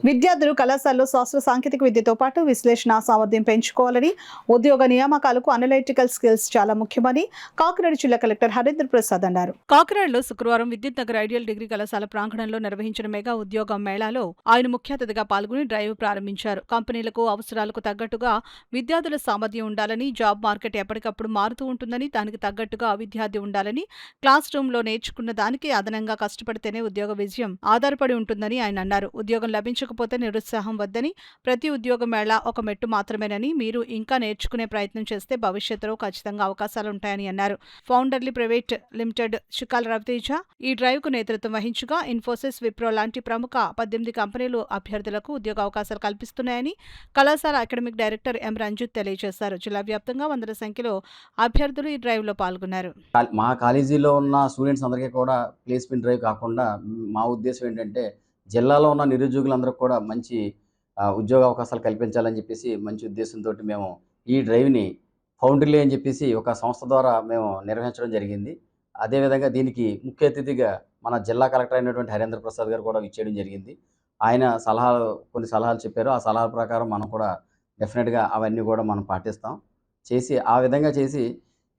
విద్యార్థులు కళాశాలలో శాస్త్ర సాంకేతిక విద్యతో పాటు విశ్లేషణ సామర్థ్యం పెంచుకోవాలని, ఉద్యోగ నియామకాలకు అనలైటికల్ స్కిల్స్ చాలా ముఖ్యమని కాకినాడ జిల్లా కలెక్టర్ హరేంద్ర ప్రసాద్ అన్నారు. కాకినాడలో శుక్రవారం విద్యుత్ నగర్ ఐడియల్ డిగ్రీ కళాశాల ప్రాంగణంలో నిర్వహించిన మెగా ఉద్యోగ మేళాలో ఆయన ముఖ్య అతిథిగా పాల్గొని డ్రైవ్ ప్రారంభించారు. కంపెనీలకు అవసరాలకు తగ్గట్టుగా విద్యార్థుల సామర్థ్యం ఉండాలని, జాబ్ మార్కెట్ ఎప్పటికప్పుడు మారుతూ ఉంటుందని, దానికి తగ్గట్టుగా విద్యార్థి ఉండాలని, క్లాస్ రూమ్లో నేర్చుకున్న దానికి అదనంగా కష్టపడితేనే ఉద్యోగ విజయం ఆధారపడి ఉంటుందని ఆయన అన్నారు. ఉద్యోగం లభించకపోతే నిరుత్సాహం వద్దని, ప్రతి ఉద్యోగ మేళా ఒక మెట్టు మాత్రమేనని, మీరు ఇంకా నేర్చుకునే ప్రయత్నం చేస్తే భవిష్యత్తులో ఖచ్చితంగా అవకాశాలుంటాయని అన్నారు. ఫౌండర్లీ ప్రైవేట్ లిమిటెడ్ షికాల రవితేజ ఈ డ్రైవ్ కు నేతృత్వం వహించగా, ఇన్ఫోసిస్, విప్రో లాంటి ప్రముఖ 18 కంపెనీలు అభ్యర్థులకు ఉద్యోగ అవకాశాలు కల్పిస్తున్నాయని కళాశాల అకాడమిక్ డైరెక్టర్ ఎం రంజిత్ తెలియజేశారు. జిల్లా వ్యాప్తంగా వందల సంఖ్యలో అభ్యర్థులు ఈ డ్రైవ్ లో పాల్గొన్నారు. మా కాలేజీలో ఉన్న స్టూడెంట్స్ అందరికీ కూడా ప్లేస్మెంట్ డ్రైవ్ కాకుండా మా ఉద్దేశం ఏంటంటే జిల్లాలో ఉన్న నిరుద్యోగులందరికీ కూడా మంచి ఉద్యోగ అవకాశాలు కల్పించాలని చెప్పేసి మంచి ఉద్దేశంతో మేము ఈ డ్రైవ్ని ఫౌండర్లీ అని చెప్పేసి ఒక సంస్థ ద్వారా మేము నిర్వహించడం జరిగింది. అదేవిధంగా దీనికి ముఖ్య అతిథిగా మన జిల్లా కలెక్టర్ అయినటువంటి హరేంద్ర ప్రసాద్ గారు కూడా ఇచ్చేయడం జరిగింది. ఆయన కొన్ని సలహాలు చెప్పారు. ఆ సలహాల ప్రకారం మనం కూడా డెఫినెట్గా అవన్నీ కూడా మనం పాటిస్తాం. ఆ విధంగా చేసి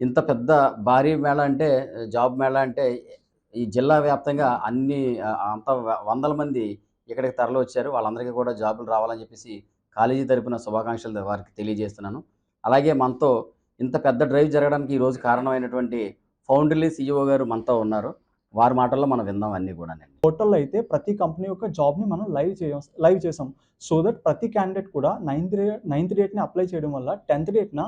ఇంత పెద్ద భారీ మేళా అంటే, జాబ్ మేళా అంటే ఈ జిల్లా వ్యాప్తంగా అంత వందల మంది ఇక్కడికి తరలివచ్చారు. వాళ్ళందరికీ కూడా జాబులు రావాలని చెప్పేసి కాలేజీ తరపున శుభాకాంక్షలు వారికి తెలియజేస్తున్నాను. అలాగే మనతో ఇంత పెద్ద డ్రైవ్ జరగడానికి ఈరోజు కారణమైనటువంటి ఫౌండర్లీ సీఈఓ గారు మనతో ఉన్నారు. వారి మాటల్లో మనం విందాం అన్నీ కూడా. పోర్టల్లో అయితే ప్రతి కంపెనీ యొక్క జాబ్ని మనం లైవ్ చేసాం. సో దట్ ప్రతి క్యాండిడేట్ కూడా నైన్త్ డేట్ని అప్లై చేయడం వల్ల 10th డేట్న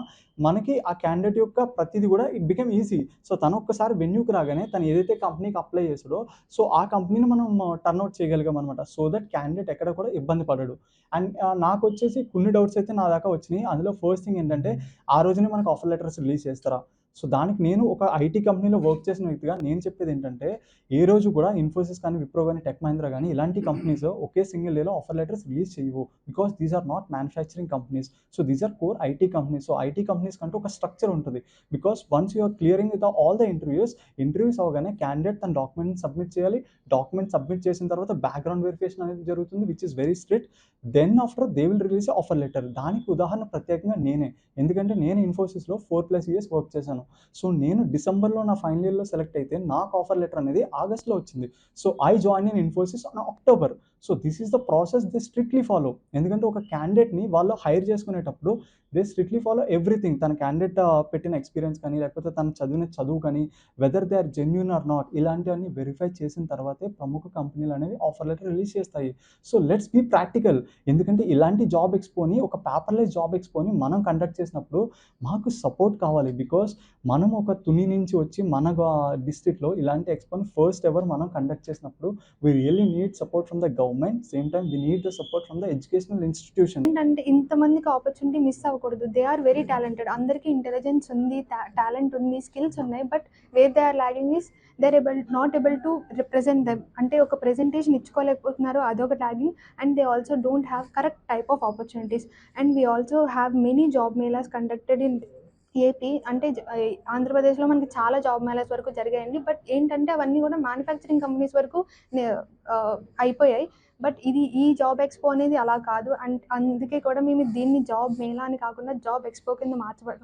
మనకి ఆ క్యాండిడేట్ యొక్క ప్రతిదీ కూడా ఇట్ బికమ్ ఈజీ. సో తను ఒక్కసారి వెన్యూకి రాగానే తను ఏదైతే కంపెనీకి అప్లై చేసాడో సో ఆ కంపెనీని మనం టర్న్అవుట్ చేయగలిగాం అనమాట. సో దట్ క్యాండిడేట్ ఎక్కడ కూడా ఇబ్బంది పడడు. అండ్ నాకు వచ్చేసి కొన్ని డౌట్స్ అయితే నా దాకా వచ్చినాయి. అందులో ఫస్ట్ థింగ్ ఏంటంటే, ఆ రోజునే మనకు ఆఫర్ లెటర్స్ రిలీజ్ చేస్తారా? సో దానికి నేను ఒక ఐటీ కంపెనీలో వర్క్ చేసిన వ్యక్తిగా నేను చెప్పేది ఏంటంటే, ఏ రోజు కూడా ఇన్ఫోసిస్ కానీ, విప్రో కానీ, టెక్ మహీంద్రా కానీ ఇలాంటి కంపెనీస్ ఒకే సింగిల్ డేలో ఆఫర్ లెటర్స్ రిలీజ్ చేయవు. Because these are not manufacturing companies. So these are core IT companies. So IT companies కంటూ ఒక స్ట్రక్చర్ ఉంటుంది. Because once you're clearing with all the interviews అవగానే క్యాండిడేట్ తన డాక్యుమెంట్ సబ్మిట్ చేయాలి. Document submit చేసిన తర్వాత background verification అనేది జరుగుతుంది, which is very strict. Then after they will release offer letter. దానికి ఉదాహరణ ప్రత్యేకంగా నేనే. ఎందుకంటే నేను ఇన్ఫోసిస్లో 4+ years వర్క్ చేశాను. సో నేను డిసెంబర్లో నా ఫైనల్ ఇయర్లో సెలెక్ట్ అయితే నాకు ఆఫర్ లెటర్ అనేది ఆగస్ట్లో వచ్చింది. So I join in Infosys on October. So this is the process they strictly follow. ఎందుకంటే ఒక క్యాండిడేట్ని వాళ్ళు హైర్ చేసుకునేటప్పుడు దే స్ట్రిక్ట్లీ ఫాలో ఎవ్రీథింగ్. తన క్యాండిడేట్ పెట్టిన ఎక్స్పీరియన్స్ కానీ, లేకపోతే తను చదివిన చదువు కానీ, whether they are genuine or not, ఇలాంటివన్నీ వెరిఫై చేసిన తర్వాతే ప్రముఖ కంపెనీలు అనేవి ఆఫర్ లెటర్ రిలీజ్ చేస్తాయి. So let's be practical. ఎందుకంటే ఇలాంటి జాబ్ ఎక్స్పోని, ఒక పేపర్లెస్ జాబ్ ఎక్స్పోని మనం కండక్ట్ చేసినప్పుడు మాకు సపోర్ట్ కావాలి. బికాస్ మనం ఒక తుని నుంచి వచ్చి మన డిస్ట్రిక్ట్లో ఇలాంటి ఎక్స్పోని ఫస్ట్ ఎవర్ మనం కండక్ట్ చేసినప్పుడు we really need support from the government. Same time we need the support from the educational institution. ఏంటంటే ఇంతమందికి ఆపర్చునిటీ మిస్ అవ్వకూడదు. They are very talented. అందరికీ ఇంటెలిజెన్స్ ఉంది, టాలెంట్ ఉంది, స్కిల్స్ ఉన్నాయి. But where they are lagging is they are not able to represent them. అంటే ఒక presentation ఇచ్చుకోలేకపోతున్నారు, అదొక lagging. And they also don't have correct type of opportunities. And we also have many job melas conducted in AP. అంటే ఆంధ్రప్రదేశ్లో మనకి చాలా job melas వరకు జరిగాయండి. బట్ ఏంటంటే అవన్నీ కూడా మ్యానుఫ్యాక్చరింగ్ కంపెనీస్ వరకు అయిపోయాయి. బట్ ఈ జాబ్ ఎక్స్పో అనేది అలా కాదు. అండ్ అందుకే కూడా మేము దీన్ని జాబ్ మేళా అని కాకుండా జాబ్ ఎక్స్పో కింద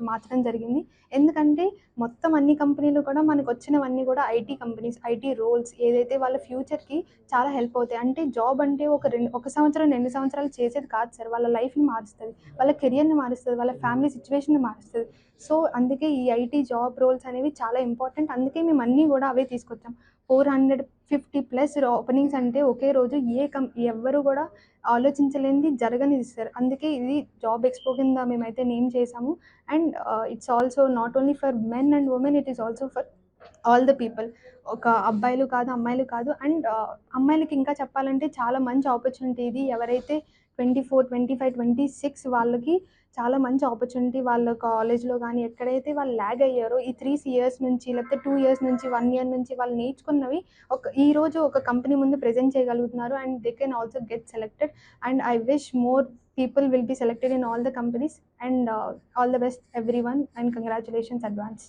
మార్చడం జరిగింది. ఎందుకంటే మొత్తం అన్ని కంపెనీలు కూడా మనకు వచ్చినవన్నీ కూడా ఐటీ కంపెనీస్, ఐటీ రోల్స్ ఏదైతే వాళ్ళ ఫ్యూచర్కి చాలా హెల్ప్ అవుతాయి. అంటే జాబ్ అంటే ఒక సంవత్సరం 2 సంవత్సరాలు చేసేది కాదు సార్. వాళ్ళ లైఫ్ని మారుస్తుంది, వాళ్ళ కెరియర్ని మారుస్తుంది, వాళ్ళ ఫ్యామిలీ సిచ్యువేషన్ని మారుస్తుంది. సో అందుకే ఈ ఐటీ జాబ్ రోల్స్ అనేవి చాలా ఇంపార్టెంట్. అందుకే మేము అన్నీ కూడా అవే తీసుకొచ్చాం. 450+ ఓపెనింగ్స్ అంటే ఒకే రోజు ఎవ్వరు కూడా ఆలోచించలేనిది జరగనిది సార్. అందుకే ఇది జాబ్ ఎక్స్పో కింద మేమైతే నేమ్ చేసాము. And it's also not only for men and women, it is also for all the people. ఒక అబ్బాయిలు కాదు, అమ్మాయిలు కాదు. అండ్ అమ్మాయిలకి ఇంకా చెప్పాలంటే చాలా మంచి ఆపర్చునిటీ ఇది. ఎవరైతే 24, 25, 26 వాళ్ళకి చాలా మంచి ఆపర్చునిటీ. వాళ్ళ కాలేజ్లో కానీ ఎక్కడైతే వాళ్ళు ల్యాగ్ అయ్యారో ఈ 3 years నుంచి, లేకపోతే 2 years నుంచి, 1 year నుంచి వాళ్ళు నేర్చుకున్నవి ఈరోజు ఒక కంపెనీ ముందు ప్రెజెంట్ చేయగలుగుతున్నారు. And they can also get selected. And I wish more people will be selected in all the companies. And all the best everyone, and congratulations advance.